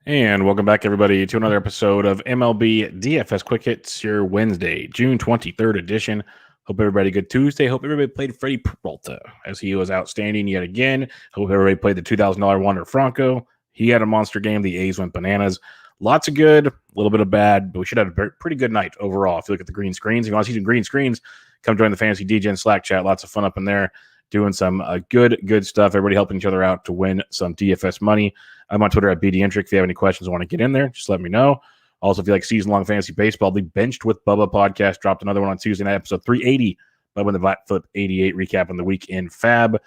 And welcome back, everybody, to another episode of MLB DFS Quick Hits, your Wednesday, June 23rd edition. Hope everybody had a good Tuesday. Hope everybody played Freddie Peralta, as he was outstanding yet again. Hope everybody played the $2,000 Wander Franco. He had a monster game. The A's went bananas. Lots of good, a little bit of bad, but we should have a pretty good night overall. If you look at the green screens, if you want to see some green screens, come join the Fantasy DJ Slack chat. Lots of fun up in there, doing some good stuff. Everybody helping each other out to win some DFS money. I'm on Twitter at BDintric. If you have any questions or want to get in there, just let me know. Also, if you like season-long fantasy baseball, the Benched with Bubba podcast dropped another one on Tuesday night, episode 380. Bubba and the Bat Flip 88 recap on the week in Fab.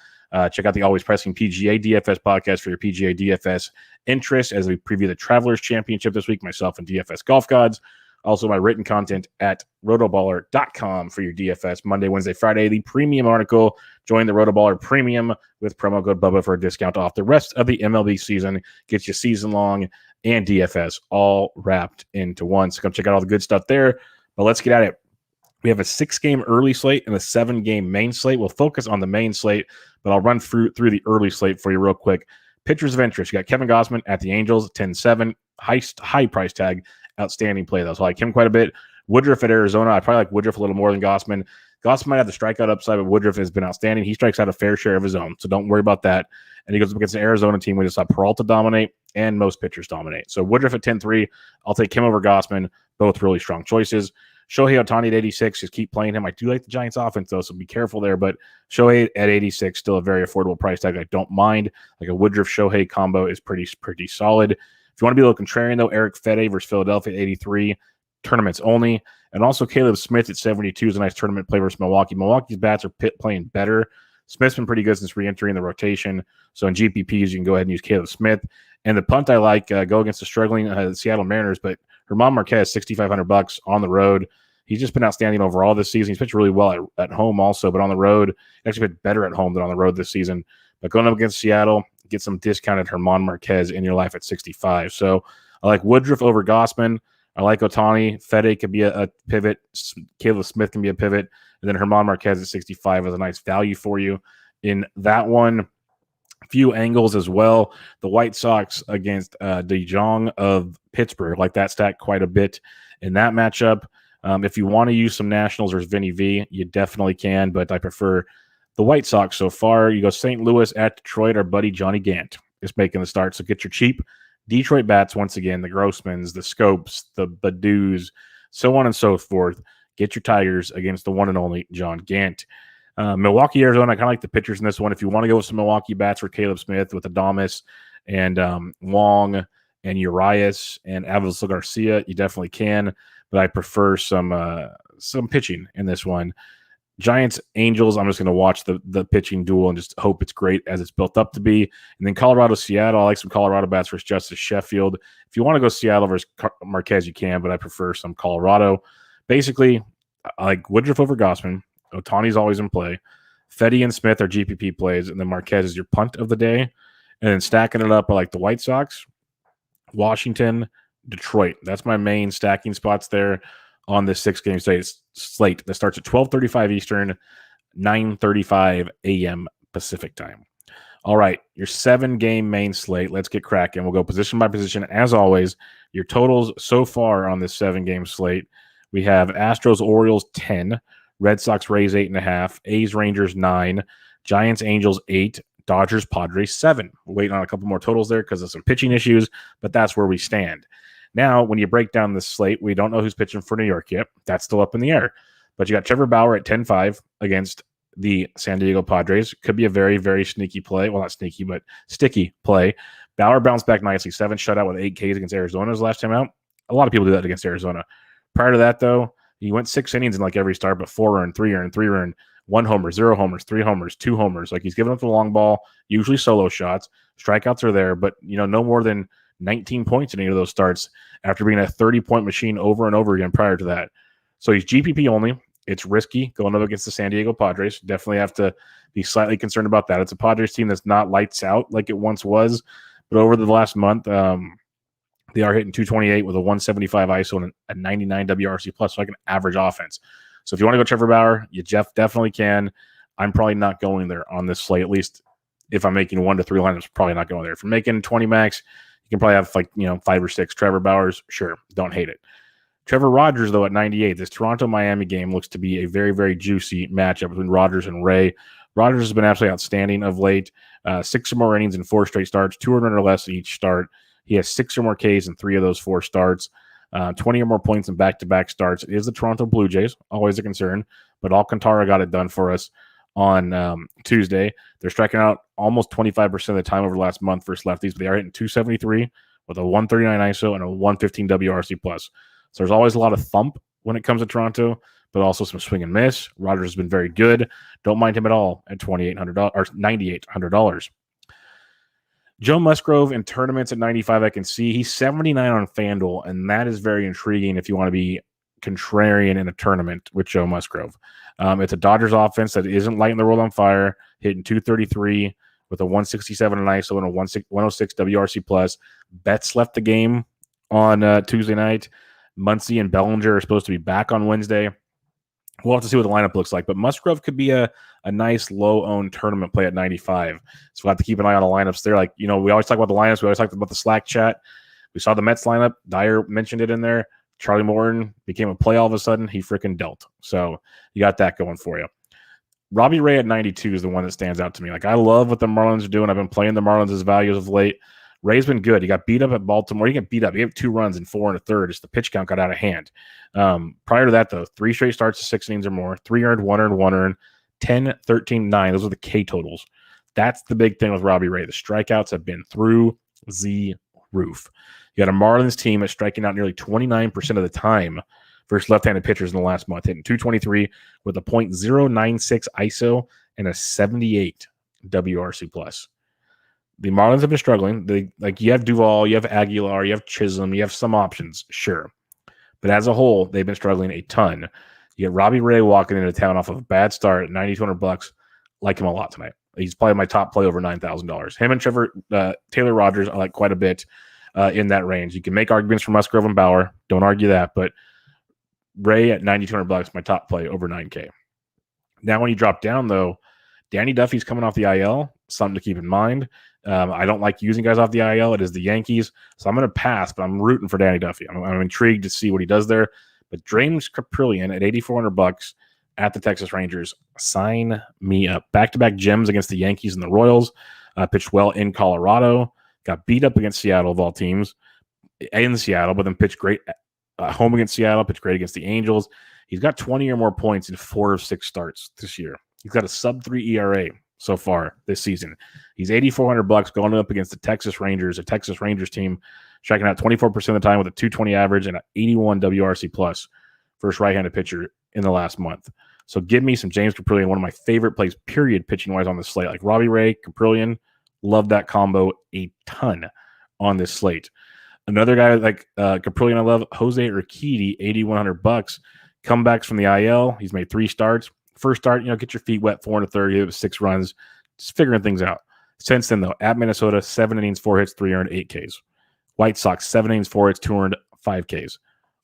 Check out the Always Pressing PGA DFS podcast for your PGA DFS interest as we preview the Travelers Championship this week, myself and DFS Golf Gods. Also, my written content at RotoBaller.com for your DFS Monday, Wednesday, Friday. The premium article. Join the RotoBaller Premium with promo code Bubba for a discount off the rest of the MLB season. Gets you season long and DFS all wrapped into one. So come check out all the good stuff there. But let's get at it. We have a 6-game early slate and a 7-game main slate. We'll focus on the main slate, but I'll run through the early slate for you real quick. Pitchers of interest. You got Kevin Gausman at the Angels, 10-7, high price tag. Outstanding play, though. So I like him quite a bit. Woodruff at Arizona. I probably like Woodruff a little more than Gausman. Gausman might have the strikeout upside, but Woodruff has been outstanding. He strikes out a fair share of his own, so don't worry about that. And he goes up against an Arizona team. We just saw Peralta dominate and most pitchers dominate. So Woodruff at 10-3. I'll take him over Gausman. Both really strong choices. Shohei Ohtani at 86. Just keep playing him. I do like the Giants offense, though, so be careful there. But Shohei at 86, still a very affordable price tag. I don't mind. Like a Woodruff-Shohei combo is pretty solid. If you want to be a little contrarian, though, Eric Fede versus Philadelphia at 83, tournaments only. And also Caleb Smith at 72 is a nice tournament play versus Milwaukee. Milwaukee's bats are playing better. Smith's been pretty good since re-entering the rotation. So in GPPs, you can go ahead and use Caleb Smith. And the punt I like, go against the struggling Seattle Mariners, but German Marquez, $6,500 on the road. He's just been outstanding overall this season. He's pitched really well at home also, but on the road, actually pitched better at home than on the road this season. But going up against Seattle, get some discounted German Marquez in your life at 65. So I like Woodruff over Gausman. I like Ohtani. Fede could be a pivot. Caleb Smith can be a pivot. And then German Marquez at 65 is a nice value for you in that one. A few angles as well. The White Sox against De Jong of Pittsburgh. Like that stack quite a bit in that matchup. If you want to use some Nationals versus Vinny V, you definitely can, but I prefer the White Sox so far. You go St. Louis at Detroit. Our buddy Johnny Gant is making the start. So get your cheap Detroit bats once again, the Grossmans, the Scopes, the Badu's, so on and so forth. Get your Tigers against the one and only John Gant. Milwaukee, Arizona, I kind of like the pitchers in this one. If you want to go with some Milwaukee bats for Caleb Smith with Adames and Wong and Urias and Avisail Garcia, you definitely can. But I prefer some pitching in this one. Giants, Angels, I'm just going to watch the pitching duel and just hope it's great as it's built up to be. And then Colorado, Seattle, I like some Colorado bats versus Justice Sheffield. If you want to go Seattle versus Marquez, you can, but I prefer some Colorado. Basically, I like Woodruff over Gausman. Ohtani's always in play. Fede and Smith are GPP plays, and then Marquez is your punt of the day. And then stacking it up, I like the White Sox, Washington, Detroit. That's my main stacking spots there on this 6-game slate that starts at 12:35 Eastern, 9:35 a.m. Pacific time. All right, your 7-game main slate. Let's get cracking. We'll go position by position. As always, your totals so far on this 7-game slate. We have Astros, Orioles, 10. Red Sox, Rays, 8.5. A's, Rangers, 9. Giants, Angels, 8. Dodgers, Padres, 7. We're waiting on a couple more totals there because of some pitching issues, but that's where we stand. Now, when you break down this slate, we don't know who's pitching for New York yet. That's still up in the air. But you got Trevor Bauer at 10-5 against the San Diego Padres. Could be a very, very sneaky play. Well, not sneaky, but sticky play. Bauer bounced back nicely. 7 shutout with 8 Ks against Arizona his last time out. A lot of people do that against Arizona. Prior to that, though, he went 6 innings in like every start, but 4 earned, 3 earned, 3 earned, 1 homer, 0 homers, 3 homers, 2 homers. Like he's giving up the long ball, usually solo shots. Strikeouts are there, but no more than 19 points in any of those starts after being a 30-point machine over and over again prior to that. So he's GPP only. It's risky going up against the San Diego Padres. Definitely have to be slightly concerned about that. It's a Padres team that's not lights out like it once was, but over the last month, they are hitting 228 with a 175 ISO and a 99 WRC plus, so like an average offense. So if you want to go Trevor Bauer, you definitely can. I'm probably not going there on this slate, at least if I'm making 1 to 3 lineups, probably not going there. If you're making 20 max, You can probably have 5 or 6 Trevor Bauers. Sure, don't hate it. Trevor Rogers, though, at 98. This Toronto-Miami game looks to be a very, very juicy matchup between Rogers and Ray. Rogers has been absolutely outstanding of late. 6 or more innings in 4 straight starts, 200 or less each start. He has 6 or more Ks in 3 of those 4 starts. 20 or more points in back-to-back starts. It is the Toronto Blue Jays, always a concern, but Alcantara got it done for us on Tuesday. They're striking out almost 25% of the time over the last month versus lefties, but they are hitting 273 with a 139 ISO and a 115 WRC+. So there's always a lot of thump when it comes to Toronto, but also some swing and miss. Rogers has been very good. Don't mind him at all at $2,800 or $9,800. Joe Musgrove in tournaments at 95, I can see. He's 79 on FanDuel, and that is very intriguing if you want to be contrarian in a tournament with Joe Musgrove. It's a Dodgers offense that isn't lighting the world on fire, hitting 233 with a 167 in ISO and a 106 WRC+. Betts left the game on Tuesday night. Muncy and Bellinger are supposed to be back on Wednesday. We'll have to see what the lineup looks like, but Musgrove could be a nice low-owned tournament play at 95. So we'll have to keep an eye on the lineups there. We always talk about the lineups. We always talk about the Slack chat. We saw the Mets lineup. Dyer mentioned it in there. Charlie Morton became a play all of a sudden. He freaking dealt. So you got that going for you. Robbie Ray at 92 is the one that stands out to me. I love what the Marlins are doing. I've been playing the Marlins as values of late. Ray's been good. He got beat up at Baltimore. He got beat up. He gave 2 runs in 4 1/3. Just the pitch count got out of hand. Prior to that, though, 3 straight starts to 6 innings or more, 3 earned, 1 earned, 1 earned, 10, 13, 9. Those are the K totals. That's the big thing with Robbie Ray. The strikeouts have been through the roof. You got a Marlins team that's striking out nearly 29% of the time versus left-handed pitchers in the last month, hitting 223 with a .096 ISO and a 78 WRC+. The Marlins have been struggling. You have Duvall, you have Aguilar, you have Chisholm, you have some options, sure. But as a whole, they've been struggling a ton. You get Robbie Ray walking into town off of a bad start at $9,200. Like him a lot tonight. He's probably my top play over $9,000. Him and Taylor Rogers, I like quite a bit in that range. You can make arguments for Musgrove and Bauer. Don't argue that. But Ray at $9,200, my top play over $9K. Now, when you drop down, though, Danny Duffy's coming off the IL. Something to keep in mind. I don't like using guys off the IL. It is the Yankees. So I'm going to pass, but I'm rooting for Danny Duffy. I'm intrigued to see what he does there. But James Caprillion at $8,400 at the Texas Rangers. Sign me up. Back-to-back gems against the Yankees and the Royals. Pitched well in Colorado. Got beat up against Seattle of all teams in Seattle, but then pitched great home against Seattle, pitched great against the Angels. He's got 20 or more points in 4 of 6 starts this year. He's got a sub-3 ERA so far this season. He's $8,400 going up against the Texas Rangers, a Texas Rangers team striking out 24% of the time with a 220 average and an 81 WRC+ first right-handed pitcher in the last month. So give me some James Caprillion, one of my favorite plays, period, pitching-wise on the slate. Like Robbie Ray, Caprillion, love that combo a ton on this slate. Another guy like Caprillion I love, Jose Urquidy, $8,100. Comebacks from the IL. He's made 3 starts. First start, get your feet wet, 4 1/3, it was 6 runs, just figuring things out. Since then, though, at Minnesota, 7 innings, 4 hits, 3 earned, 8 Ks. White Sox, 7 innings, 4 hits, 2 earned, 5 Ks.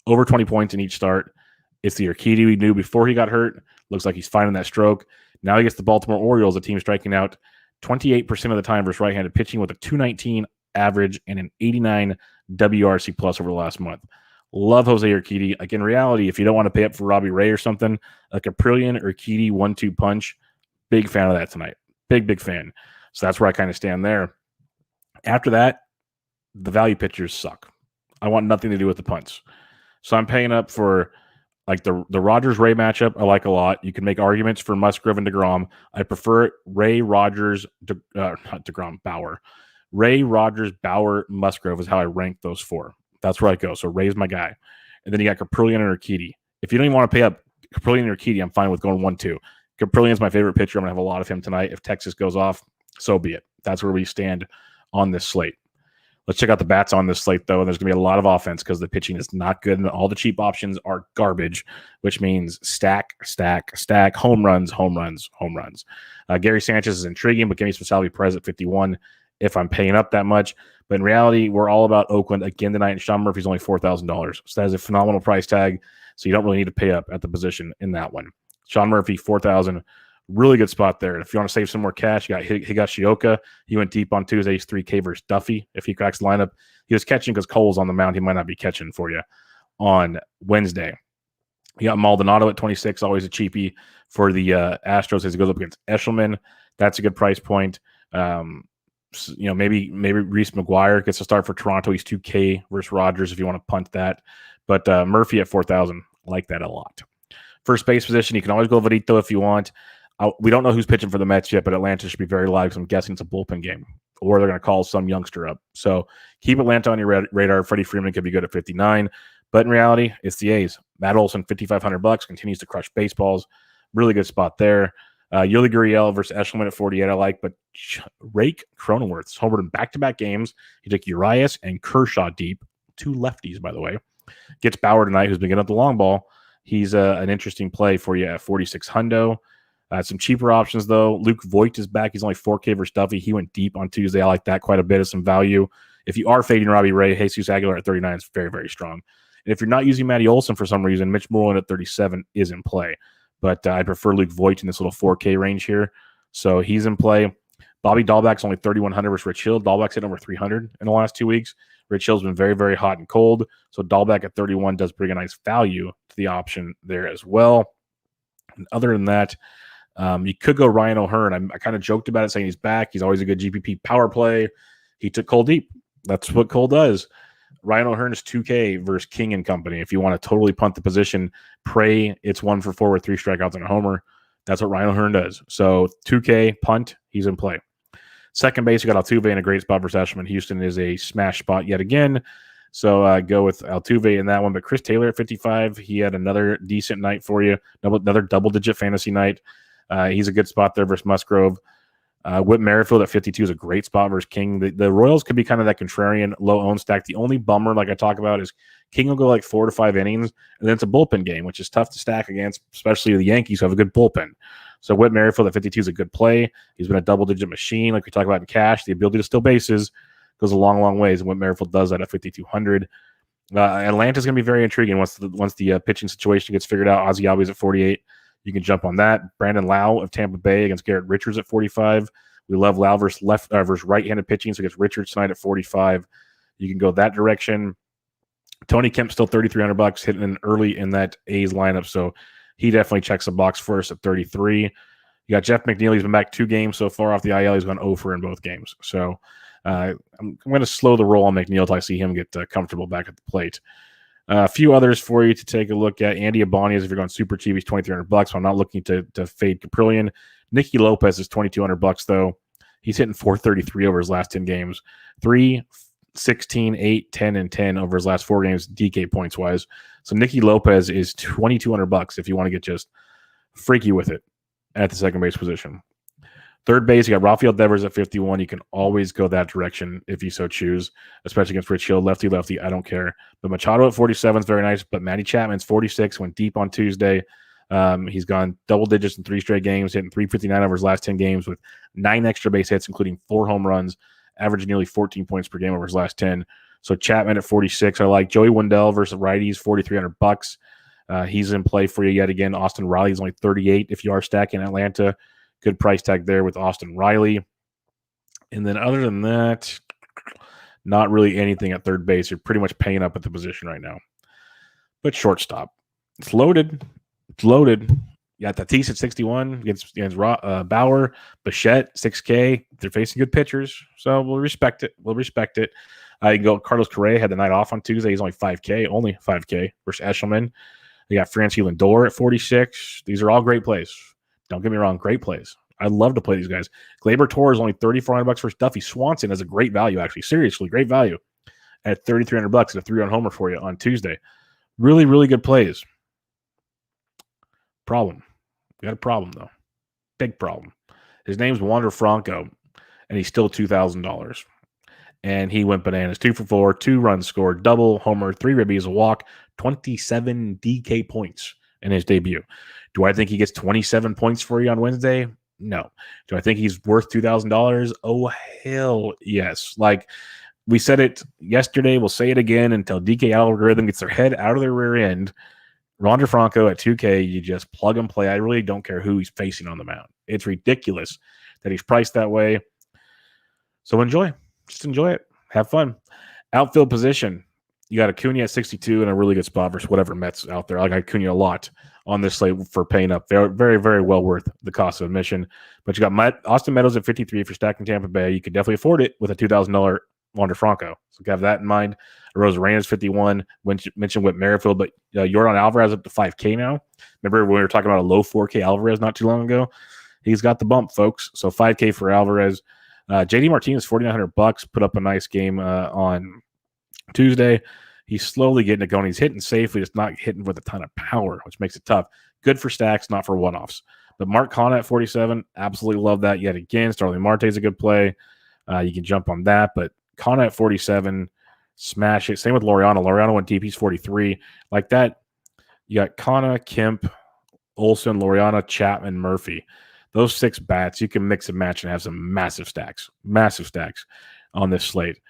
Over 20 points in each start. It's the Urquidy we knew before he got hurt. Looks like he's finding that stroke. Now he gets the Baltimore Orioles, a team striking out 28% of the time versus right-handed pitching with a 219 average and an 89 WRC+ over the last month. Love Jose Urquidy. Like in reality, if you don't want to pay up for Robbie Ray or something, a Caprillion Urquidy 1-2 punch, big fan of that tonight. Big fan. So that's where I kind of stand there. After that, the value pitchers suck. I want nothing to do with the punts. So I'm paying up for like the Rogers Ray matchup. I like a lot. You can make arguments for Musgrove and DeGrom. I prefer Ray, Rogers, not DeGrom, Bauer. Ray, Rogers, Bauer, Musgrove is how I rank those 4. That's where I go. So Ray's my guy. And then you got Caprillion and Urquidy. If you don't even want to pay up Caprillion and Urquidy, I'm fine with going 1-2. Caprillion's my favorite pitcher. I'm going to have a lot of him tonight. If Texas goes off, so be it. That's where we stand on this slate. Let's check out the bats on this slate, though. And there's going to be a lot of offense because the pitching is not good. And all the cheap options are garbage, which means stack, home runs. Gary Sanchez is intriguing, but give me some Salvi Perez at 51 if I'm paying up that much. But in reality, we're all about Oakland again tonight, and Sean Murphy's only $4,000. So that is a phenomenal price tag, so you don't really need to pay up at the position in that one. Sean Murphy, $4,000. Really good spot there. If you want to save some more cash, you got Higashioka. He went deep on Tuesday. He's 3K versus Duffy. If he cracks the lineup, he was catching because Cole's on the mound. He might not be catching for you on Wednesday. You got Maldonado at 26, always a cheapie for the Astros as he goes up against Eshelman. That's a good price point. Maybe Reese McGuire gets a start for Toronto. He's 2K versus Rogers if you want to punt that. But Murphy at 4,000, like that a lot. First base position, you can always go Votito if you want. We don't know who's pitching for the Mets yet, but Atlanta should be very live because I'm guessing it's a bullpen game, or they're going to call some youngster up. So keep Atlanta on your radar. Freddie Freeman could be good at 59, but in reality, it's the A's. Matt Olson, $5,500, continues to crush baseballs. Really good spot there. Yuli Gurriel versus Eshelman at 48, I like, but Rake Cronenworth's homered in back-to-back games. He took Urias and Kershaw deep, 2 lefties, by the way. Gets Bauer tonight, who's been getting up the long ball. He's an interesting play for you at 46 hundo. Some cheaper options, though. Luke Voigt is back. He's only 4K versus Duffy. He went deep on Tuesday. I like that quite a bit of some value. If you are fading Robbie Ray, Jesus Aguilar at 39 is very, very strong. And if you're not using Matty Olson for some reason, Mitch Moreland at 37 is in play. But I prefer Luke Voigt in this little 4K range here. So he's in play. Bobby Dahlback's only 3,100 versus Rich Hill. Dahlback's hit over 300 in the last 2 weeks. Rich Hill's been very, very hot and cold. So Dahlback at 31 does bring a nice value to the option there as well. And other than that, you could go Ryan O'Hearn. I kind of joked about it, saying he's back. He's always a good GPP power play. He took Cole deep. That's what Cole does. Ryan O'Hearn is 2K versus King and Company. If you want to totally punt the position, pray it's 1 for 4 with 3 strikeouts and a homer. That's what Ryan O'Hearn does. So 2K punt, he's in play. Second base, you got Altuve in a great spot versus Eshelman. Houston is a smash spot yet again. So go with Altuve in that one. But Chris Taylor at 55, he had another decent night for you. Another double-digit fantasy night. He's a good spot there versus Musgrove. Whit Merrifield at 52 is a great spot versus King. The Royals could be kind of that contrarian low-owned stack. The only bummer, like I talk about, is King will go like 4 to 5 innings, and then it's a bullpen game, which is tough to stack against, especially the Yankees who have a good bullpen. So Whit Merrifield at 52 is a good play. He's been a double-digit machine, like we talk about in cash. The ability to steal bases goes a long, long ways, and Whit Merrifield does that at 5,200. Atlanta's going to be very intriguing once the pitching situation gets figured out. Ozzie Albies at 48. You can jump on that. Brandon Lau of Tampa Bay against Garrett Richards at 45. We love Lau versus versus right-handed pitching, so against Richards tonight at 45. You can go that direction. Tony Kemp still $3,300, hitting in early in that A's lineup, so he definitely checks the box for us at 33. You got Jeff McNeil. He's been back 2 games so far off the IL. He's gone 0 in both games. So I'm going to slow the roll on McNeil until I see him get comfortable back at the plate. A few others for you to take a look at. Andy Ibanez, if you're going super cheap, he's $2,300. So I'm not looking to fade Caprillion. Nicky Lopez is $2,200 though. He's hitting 433 over his last 10 games. 3, 16, 8, 10, and 10 over his last 4 games, DK points wise. So Nicky Lopez is $2,200 if you want to get just freaky with it at the second base position. Third base, you got Rafael Devers at 51. You can always go that direction if you so choose, especially against Rich Hill, lefty. I don't care. But Machado at 47 is very nice. But Matty Chapman's 46, went deep on Tuesday. He's gone double digits in 3 straight games, hitting 359 over his last 10 games with 9 extra base hits, including 4 home runs, averaging nearly 14 points per game over his last 10. So Chapman at 46, I like. Joey Wendell versus righties, $4,300. He's in play for you yet again. Austin Riley is only 38 if you are stacking Atlanta. Good price tag there with Austin Riley. And then other than that, not really anything at third base. You're pretty much paying up at the position right now. But shortstop, it's loaded. It's loaded. You got Tatis at 61 against Bauer. Bichette, 6K. They're facing good pitchers, so we'll respect it. You can go Carlos Correa, had the night off on Tuesday. He's only 5K versus Eshelman. You got Francie Lindor at 46. These are all great plays. Don't get me wrong, great plays. I'd love to play these guys. Gleyber Torres is only $3,400 versus Duffy. Swanson has a great value, actually. Seriously, great value at $3,300 at a 3-run homer for you on Tuesday. Really, really good plays. Problem. We got a problem, though. Big problem. His name's Wander Franco, and he's still $2,000. And he went bananas. 2 for 4, 2 runs scored, double, homer, 3 ribbies, a walk, 27 DK points in his debut. Do I think he gets 27 points for you on Wednesday? No. Do I think he's worth $2,000? Oh, hell yes. Like we said it yesterday, we'll say it again until DK algorithm gets their head out of their rear end. Wander Franco at 2K, you just plug and play. I really don't care who he's facing on the mound. It's ridiculous that he's priced that way. So enjoy. Just enjoy it. Have fun. Outfield position. You got Acuna at 62 in a really good spot versus whatever Mets out there. I like Acuna a lot on this slate for paying up. They're very, very well worth the cost of admission. But you got Austin Meadows at 53 if you're stacking Tampa Bay. You could definitely afford it with a $2,000 Wander Franco. So have that in mind. Rosarina's 51. Mentioned Whit Merrifield, but Yordan Alvarez up to 5K now. Remember when we were talking about a low 4K Alvarez not too long ago? He's got the bump, folks. So 5K for Alvarez. JD Martinez, $4,900, put up a nice game on Tuesday. He's slowly getting it going. He's hitting safely, just not hitting with a ton of power, which makes it tough. Good for stacks, not for one-offs. But Mark Canha at 47, absolutely love that yet again. Starling Marte's a good play. You can jump on that. But Canha at 47, smash it. Same with Laureano. Laureano went deep. He's 43. Like that, you got Canha, Kemp, Olsen, Laureano, Chapman, Murphy. Those 6 bats, you can mix and match and have some massive stacks on this slate.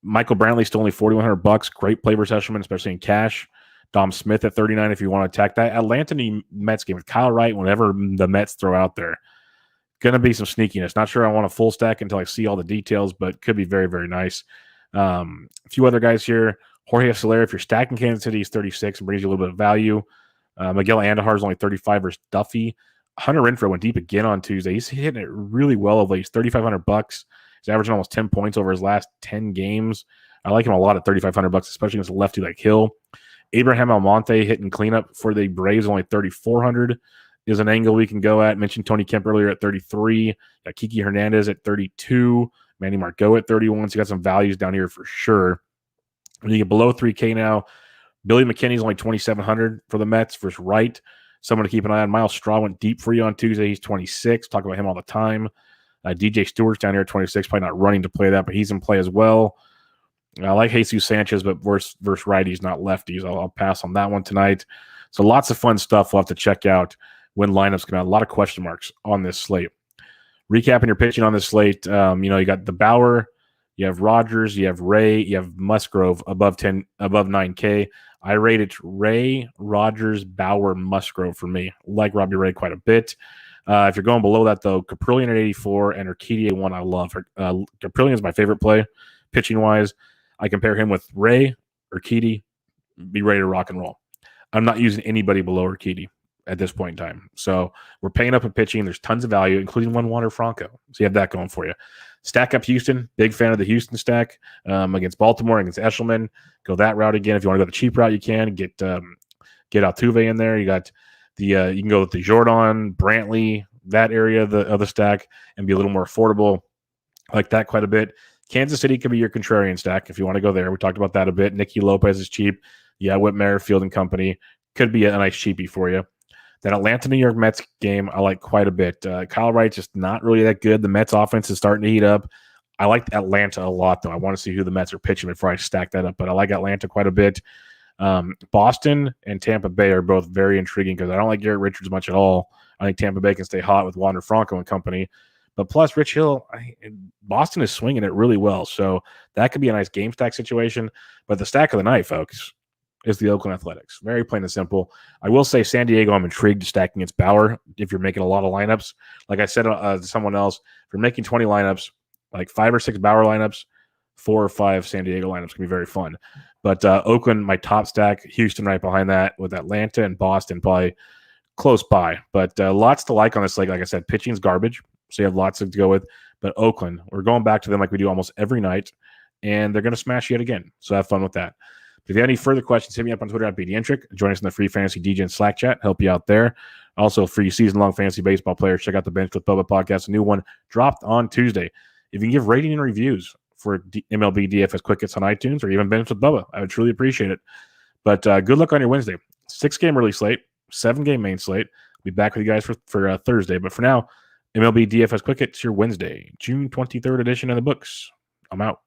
Michael Brantley still only $4,100. Great play versus Eshelman, especially in cash. Dom Smith at 39 if you want to attack that. Atlanta Mets game with Kyle Wright, whenever the Mets throw out there. Going to be some sneakiness. Not sure I want a full stack until I see all the details, but could be very, very nice. A few other guys here. Jorge Soler, if you're stacking Kansas City, he's 36 and brings you a little bit of value. Miguel Andújar is only 35 versus Duffy. Hunter Renfroe went deep again on Tuesday. He's hitting it really well of late. He's $3,500. He's averaging almost 10 points over his last 10 games. I like him a lot at $3,500, especially against a lefty like Hill. Abraham Almonte hitting cleanup for the Braves, only $3,400 is an angle we can go at. Mentioned Tony Kemp earlier at 33. Got Kiki Hernandez at 32. Manny Margot at 31. So you got some values down here for sure. When you get below 3K now, Billy McKinney's only $2,700 for the Mets versus Wright. Someone to keep an eye on. Miles Straw went deep for you on Tuesday. He's 26. Talk about him all the time. DJ Stewart's down here at 26. Probably not running to play that, but he's in play as well. I like Jesus Sanchez, but versus righties, not lefties. I'll pass on that one tonight. So lots of fun stuff we'll have to check out when lineups come out. A lot of question marks on this slate. Recapping your pitching on this slate, you got the Bauer, you have Rogers, you have Ray, you have Musgrove above 9K. I rate it Ray, Rogers, Bauer, Musgrove for me. Like Robbie Ray quite a bit. If you're going below that, though, Caprillion at 84 and Urquidy at 1, I love. Caprillion is my favorite play, pitching-wise. I compare him with Ray, Urquidy, be ready to rock and roll. I'm not using anybody below Urquidy at this point in time. So we're paying up a pitching. There's tons of value, including one Wander Franco. So you have that going for you. Stack up Houston. Big fan of the Houston stack against Baltimore, against Eshelman. Go that route again. If you want to go the cheap route, you can. Get Altuve in there. You got you can go with the Jordan, Brantley, that area of the stack, and be a little more affordable. I like that quite a bit. Kansas City could be your contrarian stack if you want to go there. We talked about that a bit. Nicky Lopez is cheap. Yeah, Whit Merrifield and company could be a nice cheapie for you. That Atlanta-New York Mets game I like quite a bit. Kyle Wright's just not really that good. The Mets offense is starting to heat up. I like Atlanta a lot, though. I want to see who the Mets are pitching before I stack that up, but I like Atlanta quite a bit. Boston and Tampa Bay are both very intriguing because I don't like Garrett Richards much at all. I think Tampa Bay can stay hot with Wander Franco and company. But plus, Rich Hill, Boston is swinging it really well. So that could be a nice game stack situation. But the stack of the night, folks, is the Oakland Athletics. Very plain and simple. I will say San Diego, I'm intrigued to stacking against Bauer if you're making a lot of lineups. Like I said to someone else, if you're making 20 lineups, like 5 or 6 Bauer lineups, 4 or 5 San Diego lineups can be very fun. But Oakland, my top stack, Houston right behind that, with Atlanta and Boston probably close by. But lots to like on this slate. Like I said, pitching's garbage, so you have lots to go with. But Oakland, we're going back to them like we do almost every night, and they're going to smash yet again. So have fun with that. If you have any further questions, hit me up on Twitter at BDentric. Join us in the free Fantasy DJ and Slack chat. Help you out there. Also, for you season-long fantasy baseball players, check out the Bench with Bubba podcast. A new one dropped on Tuesday. If you can give rating and reviews for MLB DFS Quick Hits on iTunes or even Bench with Bubba, I would truly appreciate it. But good luck on your Wednesday. 6-game early slate, 7-game main slate. I'll be back with you guys for Thursday. But for now, MLB DFS Quick Hits, your Wednesday, June 23rd edition in the books. I'm out.